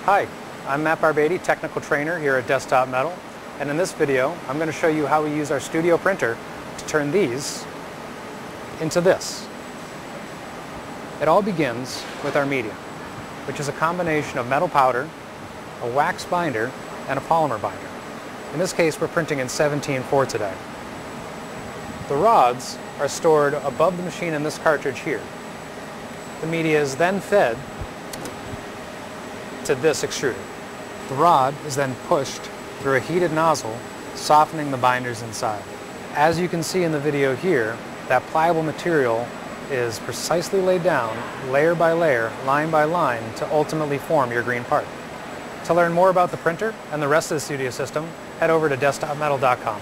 Hi, I'm Matt Barbady, technical trainer here at Desktop Metal, and in this video I'm going to show you how we use our studio printer to turn these into this. It all begins with our media, which is a combination of metal powder, a wax binder, and a polymer binder. In this case we're printing in 17/4 today. The rods are stored above the machine in this cartridge here. The media is then fed to this extruder. The rod is then pushed through a heated nozzle, softening the binders inside. As you can see in the video here, that pliable material is precisely laid down, layer by layer, line by line, to ultimately form your green part. To learn more about the printer and the rest of the studio system, head over to desktopmetal.com.